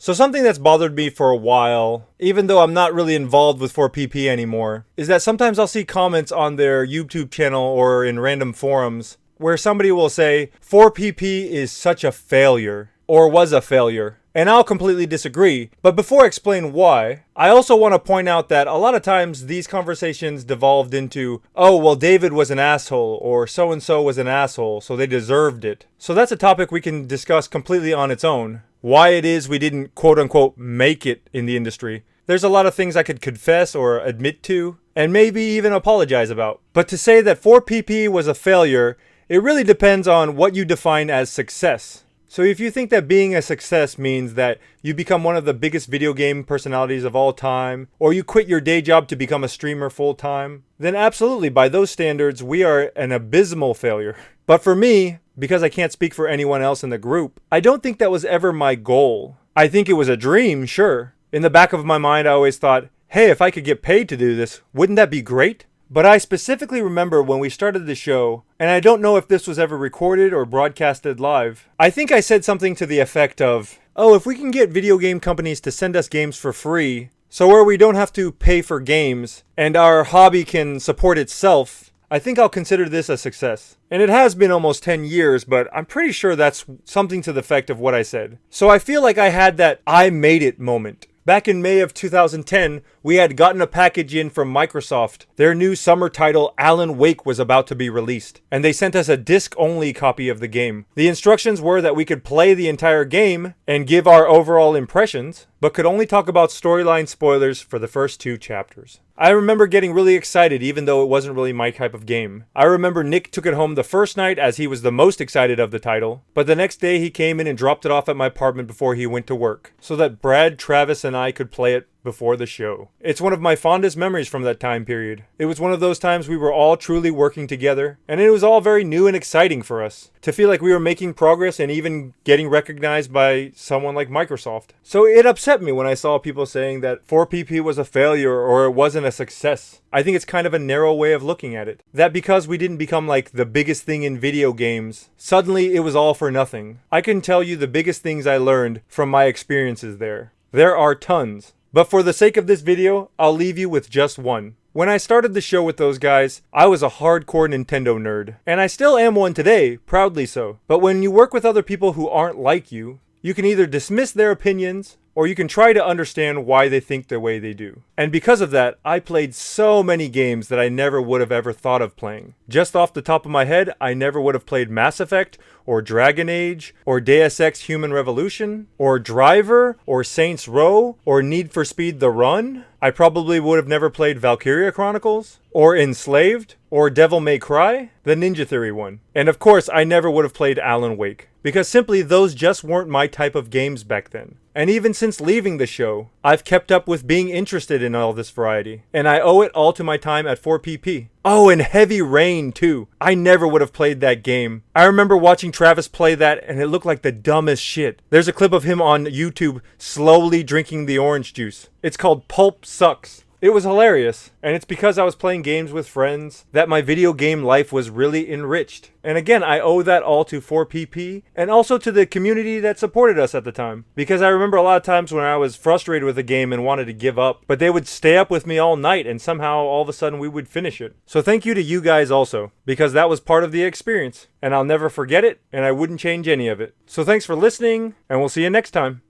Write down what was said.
So something that's bothered me for a while, even though I'm not really involved with 4PP anymore, is that sometimes I'll see comments on their YouTube channel or in random forums where somebody will say, 4PP is such a failure, or was a failure. And I'll completely disagree. But before I explain why, I also want to point out that a lot of times these conversations devolved into, oh, well, David was an asshole, or so-and-so was an asshole, so they deserved it. So that's a topic we can discuss completely on its own. Why it is we didn't quote-unquote make it in the industry. There's a lot of things I could confess or admit to, and maybe even apologize about. But to say that 4PP was a failure, it really depends on what you define as success. So if you think that being a success means that you become one of the biggest video game personalities of all time, or you quit your day job to become a streamer full time, then absolutely, by those standards, we are an abysmal failure. But for me, because I can't speak for anyone else in the group, I don't think that was ever my goal. I think it was a dream, sure. In the back of my mind, I always thought, hey, if I could get paid to do this, wouldn't that be great? But I specifically remember when we started the show, and I don't know if this was ever recorded or broadcasted live, I think I said something to the effect of, oh, if we can get video game companies to send us games for free, so where we don't have to pay for games, and our hobby can support itself, I think I'll consider this a success. And it has been almost 10 years, but I'm pretty sure that's something to the effect of what I said. So I feel like I had that I made it moment. Back in May of 2010, we had gotten a package in from Microsoft. Their new summer title, Alan Wake, was about to be released, and they sent us a disc-only copy of the game. The instructions were that we could play the entire game and give our overall impressions, but could only talk about storyline spoilers for the first 2 chapters. I remember getting really excited even though it wasn't really my type of game. I remember Nick took it home the first night as he was the most excited of the title, but the next day he came in and dropped it off at my apartment before he went to work, so that Brad, Travis, and I could play it before the show. It's one of my fondest memories from that time period. It was one of those times we were all truly working together, and it was all very new and exciting for us to feel like we were making progress and even getting recognized by someone like Microsoft. So it upset me when I saw people saying that 4PP was a failure or it wasn't a success. I think it's kind of a narrow way of looking at it. That because we didn't become like the biggest thing in video games, suddenly it was all for nothing. I can tell you the biggest things I learned from my experiences there. There are tons. But for the sake of this video, I'll leave you with just one. When I started the show with those guys, I was a hardcore Nintendo nerd. And I still am one today, proudly so. But when you work with other people who aren't like you can either dismiss their opinions, or you can try to understand why they think the way they do. And because of that, I played so many games that I never would have ever thought of playing. Just off the top of my head, I never would have played Mass Effect, or Dragon Age, or Deus Ex Human Revolution, or Driver, or Saints Row, or Need for Speed The Run. I probably would have never played Valkyria Chronicles, or Enslaved, or Devil May Cry, the Ninja Theory one. And of course, I never would have played Alan Wake, because simply those just weren't my type of games back then. And even since leaving the show, I've kept up with being interested in all this variety. And I owe it all to my time at 4PP. Oh, and Heavy Rain too. I never would have played that game. I remember watching Travis play that and it looked like the dumbest shit. There's a clip of him on YouTube slowly drinking the orange juice. It's called Pulp Sucks. It was hilarious, and it's because I was playing games with friends that my video game life was really enriched. And again, I owe that all to 4PP, and also to the community that supported us at the time. Because I remember a lot of times when I was frustrated with a game and wanted to give up, but they would stay up with me all night, and somehow all of a sudden we would finish it. So thank you to you guys also, because that was part of the experience, and I'll never forget it, and I wouldn't change any of it. So thanks for listening, and we'll see you next time.